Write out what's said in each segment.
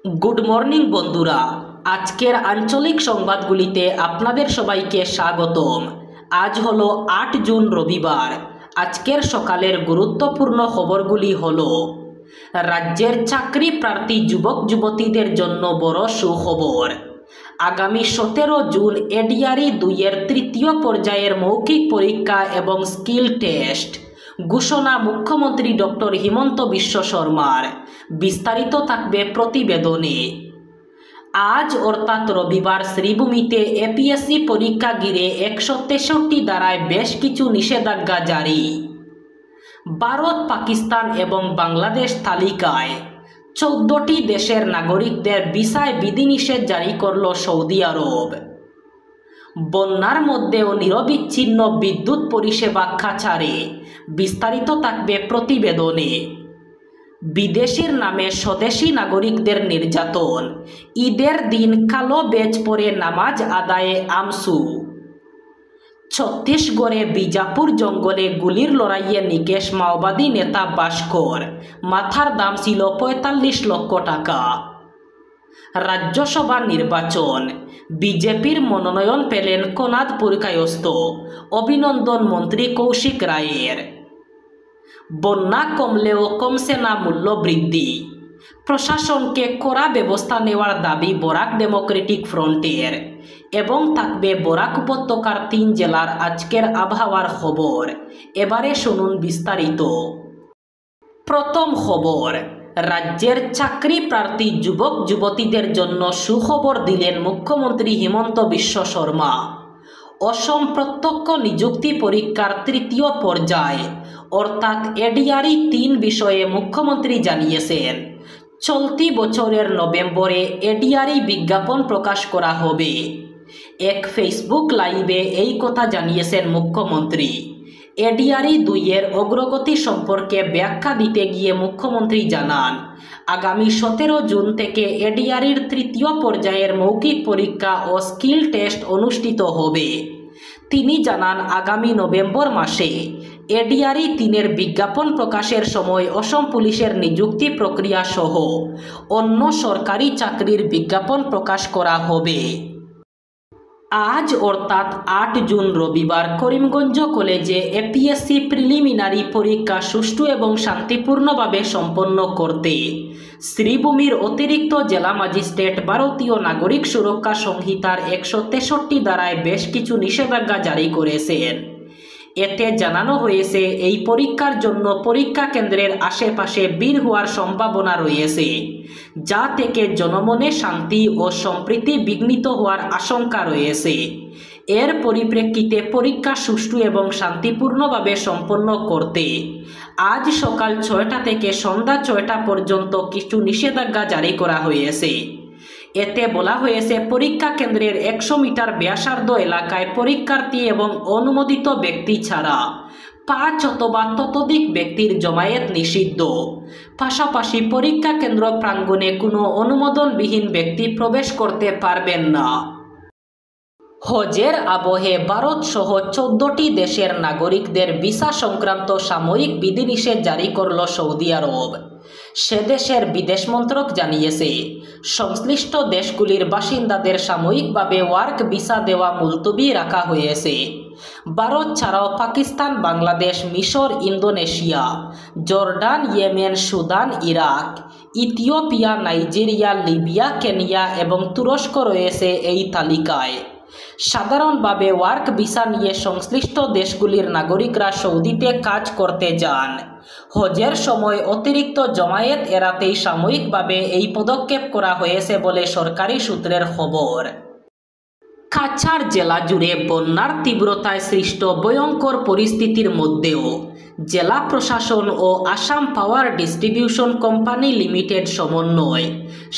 Good morning বন্ধুরা, আজকের আঞ্চলিক সংবাদগুলিতে আপনাদের সবাইকে স্বাগতম। আজ হলো 8 জুন রবিবার। আজকের সকালের গুরুত্বপূর্ণ খবরগুলি হলো: রাজ্যের চাকরি প্রার্থী যুবক যুবতীদের জন্য বড় সুখবর। আগামী 17 জুন এডিআরই 2-এর তৃতীয় পর্যায়ের মৌখিক পরীক্ষা এবং স্কিল টেস্ট ঘোষণা মুখ্যমন্ত্রী ডক্টর হিমন্ত বিশ্ব শর্মার। বিস্তারিত থাকবে প্রতিবেদনে। আজ অর্থাৎ রবিবার শ্রীভূমিতে এপিএসসি পরীক্ষা ঘিরে 163 ধারায় বেশ কিছু নিষেধাজ্ঞা জারি। ভারত, পাকিস্তান এবং বাংলাদেশ তালিকায় 14টি দেশের নাগরিকদের ভিসায় বিধিনিষেধ জারি করল সৌদি আরব। বন্যার মধ্যেও নিরবিচ্ছিন্ন বিদ্যুৎ পরিষেবা খাঁচারে। বিস্তারিত থাকবে প্রতিবেদনে। বিদেশির নামে স্বদেশি নাগরিকদের নির্যাতন, ঈদের দিন কালো বেজ পরে নামাজ আদায়ে আমসু। ছত্তিশগড়ে বিজাপুর জঙ্গলে গুলির লড়াইয়ে নিকেশ মাওবাদী নেতা ভাস্কর। মাথার দাম ছিল 45 লক্ষ টাকা। রাজ্যসভা নির্বাচন, বিজেপির মনোনয়ন পেলেন কোনাদপুর কায়স্থ। অভিনন্দন মন্ত্রী কৌশিক রায়ের। বন্যা কমলেও কমছে না মূল্য বৃদ্ধি। প্রশাসনকে কড়া ব্যবস্থা নেওয়ার দাবি বরাক ডেমোক্রেটিক ফ্রন্টের। এবং থাকবে বরাক উপত্যকার 3 জেলার আজকের আবহাওয়ার খবর। এবারে শুনুন বিস্তারিত। প্রথম খবর, রাজ্যের চাকরি প্রার্থী যুবক যুবতীদের জন্য সুখবর দিলেন মুখ্যমন্ত্রী হিমন্ত বিশ্ব শর্মা। অসম প্রত্যক্ষ নিযুক্তি পরীক্ষার তৃতীয় পর্যায় অর্থাৎ এডিআরই 3 বিষয়ে মুখ্যমন্ত্রী জানিয়েছেন, চলতি বছরের নভেম্বরে এডিআরই বিজ্ঞাপন প্রকাশ করা হবে। এক ফেসবুক লাইভে এই কথা জানিয়েছেন মুখ্যমন্ত্রী। এডিআরই 2-এর অগ্রগতি সম্পর্কে ব্যাখ্যা দিতে গিয়ে মুখ্যমন্ত্রী জানান, আগামী 17 জুন থেকে এডিআরইর তৃতীয় পর্যায়ের মৌখিক পরীক্ষা ও স্কিল টেস্ট অনুষ্ঠিত হবে। তিনি জানান, আগামী নভেম্বর মাসে এডিআরই 3-এর বিজ্ঞাপন প্রকাশের সময় অসম পুলিশের নিযুক্তি প্রক্রিয়া সহ অন্য সরকারি চাকরির বিজ্ঞাপন প্রকাশ করা হবে। আজ অর্থাৎ 8 জুন রবিবার করিমগঞ্জ কলেজে এপিএসসি প্রিলিমিনারি পরীক্ষা সুষ্ঠু এবং শান্তিপূর্ণভাবে সম্পন্ন করতে শ্রীভূমির অতিরিক্ত জেলা ম্যাজিস্ট্রেট ভারতীয় নাগরিক সুরক্ষা সংহিতার 163 ধারায় বেশ কিছু নিষেধাজ্ঞা জারি করেছেন। এতে জানানো হয়েছে, এই পরীক্ষার জন্য পরীক্ষা কেন্দ্রের আশেপাশে ভিড় হওয়ার সম্ভাবনা রয়েছে, যা থেকে জনমনে শান্তি ও সম্প্রীতি বিঘ্নিত হওয়ার আশঙ্কা রয়েছে। এর পরিপ্রেক্ষিতে পরীক্ষা সুষ্ঠু এবং শান্তিপূর্ণভাবে সম্পন্ন করতে আজ সকাল 6টা থেকে সন্ধ্যা 6টা পর্যন্ত কিছু নিষেধাজ্ঞা জারি করা হয়েছে। এতে বলা হয়েছে, পরীক্ষা কেন্দ্রের 100 মিটার ব্যাসার্ধ এলাকায় পরীক্ষার্থী এবং অনুমোদিত ব্যক্তি ছাড়া 5 অথবা ততোধিক ব্যক্তির জমায়েত নিষিদ্ধ। পাশাপাশি পরীক্ষা কেন্দ্র প্রাঙ্গণে কোনো অনুমোদনবিহীন ব্যক্তি প্রবেশ করতে পারবেন না। হজের আবহে ভারত সহ 14টি দেশের নাগরিকদের ভিসা সংক্রান্ত সাময়িক বিধিনিষেধ জারি করল সৌদি আরব। সে দেশের বিদেশ মন্ত্রক জানিয়েছে, সংশ্লিষ্ট দেশগুলির বাসিন্দাদের সাময়িকভাবে ওয়ার্ক ভিসা দেওয়া মুলতবি রাখা হয়েছে। ভারত ছাড়াও পাকিস্তান, বাংলাদেশ, মিশর, Indonesia, Jordan, Yemen, Sudan, Iraq, Ethiopia, Nigeria, Libya, Kenya এবং তুরস্ক রয়েছে এই তালিকায়। সাধারণভাবে ওয়ার্ক ভিসা নিয়ে সংশ্লিষ্ট দেশগুলির নাগরিকরা সৌদিতে কাজ করতে যান। হজের সময় অতিরিক্ত জমায়েত এড়াতেই সাময়িকভাবে এই পদক্ষেপ করা হয়েছে বলে সরকারি সূত্রের খবর। কাছাড় জেলা জুড়ে বন্যার তীব্রতায় সৃষ্ট ভয়ঙ্কর পরিস্থিতির মধ্যেও জেলা প্রশাসন ও Assam power distribution company limited সমন্বয়,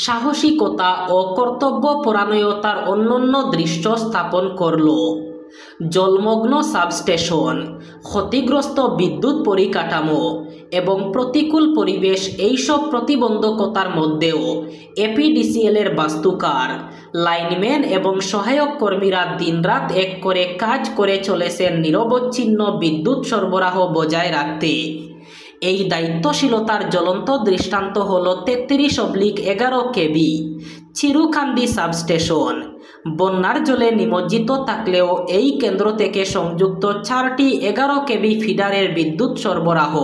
সাহসিকতা ও কর্তব্যপরায়ণতার অনন্য দৃশ্য স্থাপন করল। জলমগ্ন সাবস্টেশন, ক্ষতিগ্রস্ত বিদ্যুৎ পরিকাঠামো এবং প্রতিকূল পরিবেশ, এইসব প্রতিবন্ধকতার মধ্যেও এপিডিসিএলের বাস্তুকার, লাইনম্যান এবং সহায়ক কর্মীরা দিনরাত এক করে কাজ করে চলেছেন নিরবচ্ছিন্ন বিদ্যুৎ সরবরাহ বজায় রাখতে। এই দায়িত্বশীলতার জ্বলন্ত দৃষ্টান্ত হল 33/11 কেবি চিরুকান্দি সাবস্টেশন। বন্যার জলে নিমজ্জিত থাকলেও এই কেন্দ্র থেকে সংযুক্ত 4টি 11 কেবি ফিডারের বিদ্যুৎ সরবরাহ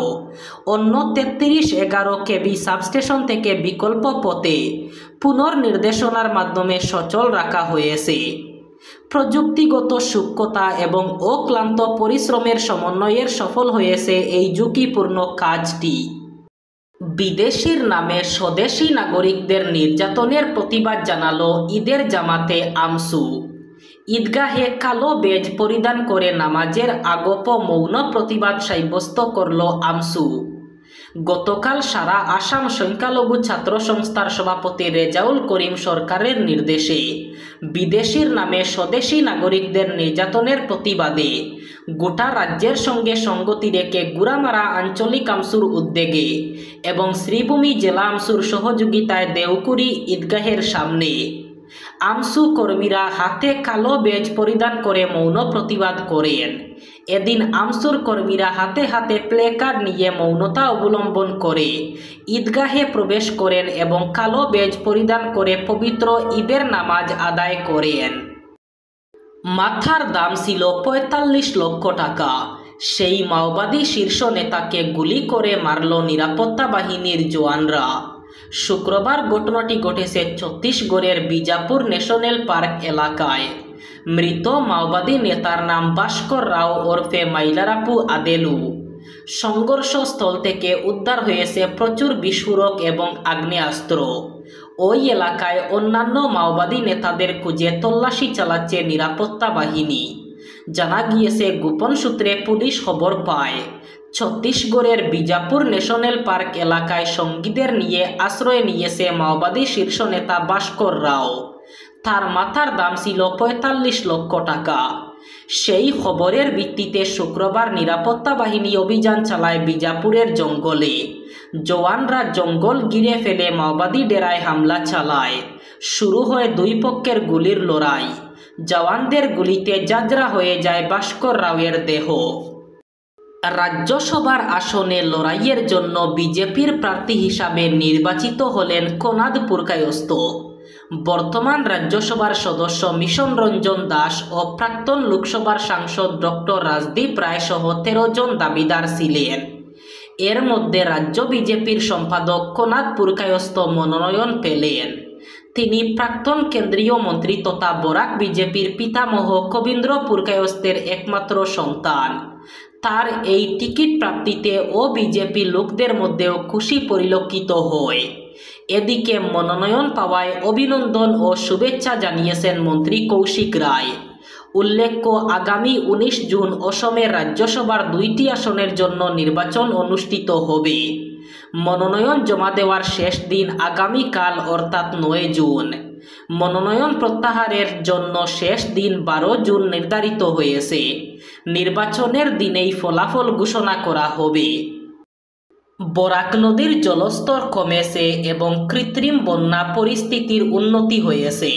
অন্য 3311 কেবি সাবস্টেশন থেকে বিকল্প পথে পুনর্নির্দেশনার মাধ্যমে সচল রাখা হয়েছে। প্রযুক্তিগত সূক্ষ্মতা এবং অক্লান্ত পরিশ্রমের সমন্বয়ের সফল হয়েছে এই ঝুঁকিপূর্ণ কাজটি। বিদেশির নামে স্বদেশি নাগরিকদের নির্যাতনের প্রতিবাদ জানালো ঈদের জামাতে আমসু। ঈদগাহে কালো বেজ পরিধান করে নামাজের আগপ মৌন প্রতিবাদ সাব্যস্ত করল আমসু। গতকাল সারা আসাম সংখ্যালঘু ছাত্র সংস্থার সভাপতি রেজাউল করিম সরকারের নির্দেশে বিদেশির নামে স্বদেশি নাগরিকদের নির্যাতনের প্রতিবাদে গোটা রাজ্যের সঙ্গে সঙ্গতি রেখে গুড়ামারা আঞ্চলিক আমসুর উদ্যোগে এবং শ্রীভূমি জেলা আমসুর সহযোগিতায় দেওকুরি ঈদগাহের সামনে আমসু কর্মীরা হাতে কালো বেজ পরিধান করে মৌন প্রতিবাদ করেন। এদিন আমসুর কর্মীরা হাতে হাতে প্লেকার্ড নিয়ে মৌনতা অবলম্বন করে ঈদগাহে প্রবেশ করেন এবং কালো বেজ পরিধান করে পবিত্র ঈদের নামাজ আদায় করেন। মাথার দাম ছিল ৪৫ লক্ষ টাকা। সেই মাওবাদী শীর্ষ নেতাকে গুলি করে মারল নিরাপত্তা বাহিনীর জওয়ানরা। শুক্রবার ঘটনাটি ঘটেছে ছত্তিশগড়ের বিজাপুর ন্যাশনাল পার্ক এলাকায়। মৃত মাওবাদী নেতার নাম ভাস্কর রাও ওরফে মাইলারাপু আদেলু। সংঘর্ষস্থল থেকে উদ্ধার হয়েছে প্রচুর বিস্ফোরক এবং আগ্নেয়াস্ত্র। ওই এলাকায় অন্যান্য মাওবাদী নেতাদের খুঁজে তল্লাশি চালাচ্ছে নিরাপত্তা বাহিনী। জানা গিয়েছে, গোপন সূত্রে পুলিশ খবর পায় ছত্তিশগড়ের বিজাপুর ন্যাশনাল পার্ক এলাকায় সঙ্গীদের নিয়ে আশ্রয় নিয়েছে মাওবাদী শীর্ষ নেতা ভাস্কর রাও। তার মাথার দাম ছিল ৪৫ লক্ষ টাকা। সেই খবরের ভিত্তিতে শুক্রবার নিরাপত্তা বাহিনী অভিযান চালায় বিজাপুরের জঙ্গলে। জওয়ানরা জঙ্গল ঘিরে ফেলে মাওবাদী ডেরায় হামলা চালায়। শুরু হয় দুই পক্ষের গুলির লড়াই। জওয়ানদের গুলিতে জাজরা হয়ে যায় ভাস্কর রাওয়ের দেহ। রাজ্যসভার আসনে লড়াইয়ের জন্য বিজেপির প্রার্থী হিসাবে নির্বাচিত হলেন কোনাদ পুরকায়স্থ। বর্তমান রাজ্যসভার সদস্য মিশন রঞ্জন দাস ও প্রাক্তন লোকসভার সাংসদ ডক্টর রাজদীপ রায় সহ 13 জন দাবিদার ছিলেন। এর মধ্যে রাজ্য বিজেপির সম্পাদক কোনাদ পুরকায়স্থ মনোনয়ন পেলেন। তিনি প্রাক্তন কেন্দ্রীয় মন্ত্রী তথা বরাক বিজেপির পিতামহ কবীন্দ্র পুরকায়স্থের একমাত্র সন্তান। তার এই টিকিট প্রাপ্তিতে ও বিজেপি লোকদের মধ্যেও খুশি পরিলক্ষিত হয়। এদিকে মনোনয়ন পাওয়ায় অভিনন্দন ও শুভেচ্ছা জানিয়েছেন মন্ত্রী কৌশিক রায়। উল্লেখ্য, আগামী 19 জুন অসমের রাজ্যসভার 2টি আসনের জন্য নির্বাচন অনুষ্ঠিত হবে। মনোনয়ন জমা দেওয়ার শেষ দিন আগামীকাল অর্থাৎ 9 জুন। মনোনয়ন প্রত্যাহারের জন্য শেষ দিন 12 জুন নির্ধারিত হয়েছে। নির্বাচনের দিনেই ফলাফল ঘোষণা করা হবে। বরাক নদীর জলস্তর কমেছে এবং কৃত্রিম বন্যা পরিস্থিতির উন্নতি হয়েছে,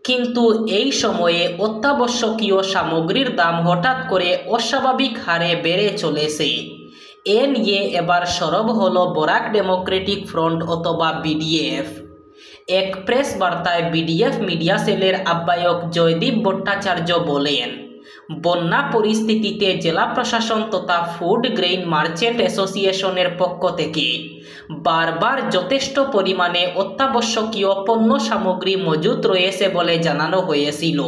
কিন্তু এই সময়ে অত্যাবশ্যকীয় সামগ্রীর দাম হঠাৎ করে অস্বাভাবিক হারে বেড়ে চলেছে। এ নিয়ে এবার সরব হলো বরাক ডেমোক্রেটিক ফ্রন্ট অথবা বিডিএফ। এক প্রেস বার্তায় বিডিএফ মিডিয়া সেলের আহ্বায়ক জয়দীপ ভট্টাচার্য বলেন, বন্যা পরিস্থিতিতে জেলা প্রশাসন তথা ফুড গ্রেইন মার্চেন্ট অ্যাসোসিয়েশনের পক্ষ থেকে বারবার যথেষ্ট পরিমাণে অত্যাবশ্যকীয় পণ্য সামগ্রী মজুত রয়েছে বলে জানানো হয়েছিল।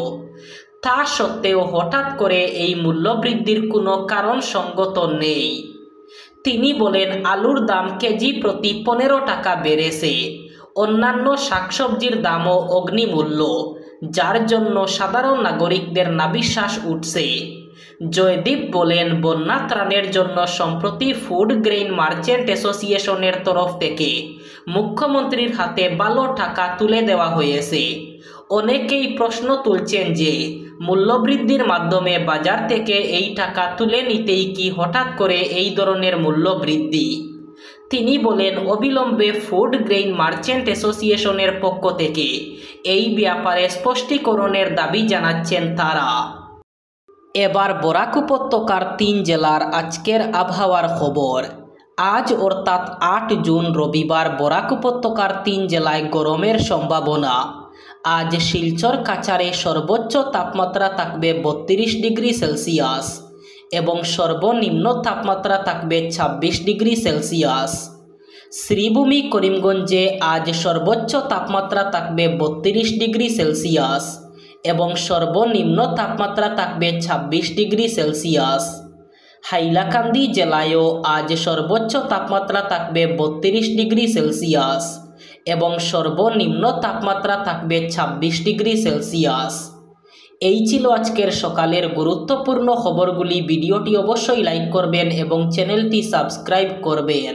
তা সত্ত্বেও হঠাৎ করে এই মূল্যবৃদ্ধির কোনো কারণ সঙ্গত নেই। তিনি বলেন, আলুর দাম কেজি প্রতি 15 টাকা বেড়েছে। অন্যান্য শাকসবজির দামও অগ্নিমূল্য, যার জন্য সাধারণ নাগরিকদের নাভিশ্বাস উঠছে। জয়দীপ বলেন, বন্যা ত্রাণের জন্য সম্প্রতি ফুড গ্রেইন মার্চেন্ট অ্যাসোসিয়েশনের তরফ থেকে মুখ্যমন্ত্রীর হাতে ভালো টাকা তুলে দেওয়া হয়েছে। অনেকেই প্রশ্ন তুলছেন যে মূল্যবৃদ্ধির মাধ্যমে বাজার থেকে এই টাকা তুলে নিতেই কি হঠাৎ করে এই ধরনের মূল্য বৃদ্ধি। তিনি বলেন, অবিলম্বে ফুড গ্রেইন মার্চেন্ট অ্যাসোসিয়েশনের পক্ষ থেকে এই ব্যাপারে স্পষ্টীকরণের দাবি জানাচ্ছেন তারা। এবার বরাক উপত্যকার 3 জেলার আজকের আবহাওয়ার খবর। আজ অর্থাৎ 8 জুন রবিবার বরাক উপত্যকার 3 জেলায় গরমের সম্ভাবনা। আজ শিলচর কাছাড়ে সর্বোচ্চ তাপমাত্রা থাকবে 32 ডিগ্রি সেলসিয়াস এবং সর্বনিম্ন তাপমাত্রা থাকবে 26 ডিগ্রি সেলসিয়াস। শ্রীভূমি করিমগঞ্জে আজ সর্বোচ্চ তাপমাত্রা থাকবে 32 ডিগ্রি সেলসিয়াস এবং সর্বনিম্ন তাপমাত্রা থাকবে 26 ডিগ্রি সেলসিয়াস। হাইলাকান্দি জেলায়ও আজ সর্বোচ্চ তাপমাত্রা থাকবে 32 ডিগ্রি সেলসিয়াস এবং সর্বনিম্ন তাপমাত্রা থাকবে 26 ডিগ্রি সেলসিয়াস। এই ছিল আজকের সকালের গুরুত্বপূর্ণ খবরগুলি। ভিডিওটি অবশ্যই লাইক করবেন এবং চ্যানেলটি সাবস্ক্রাইব করবেন।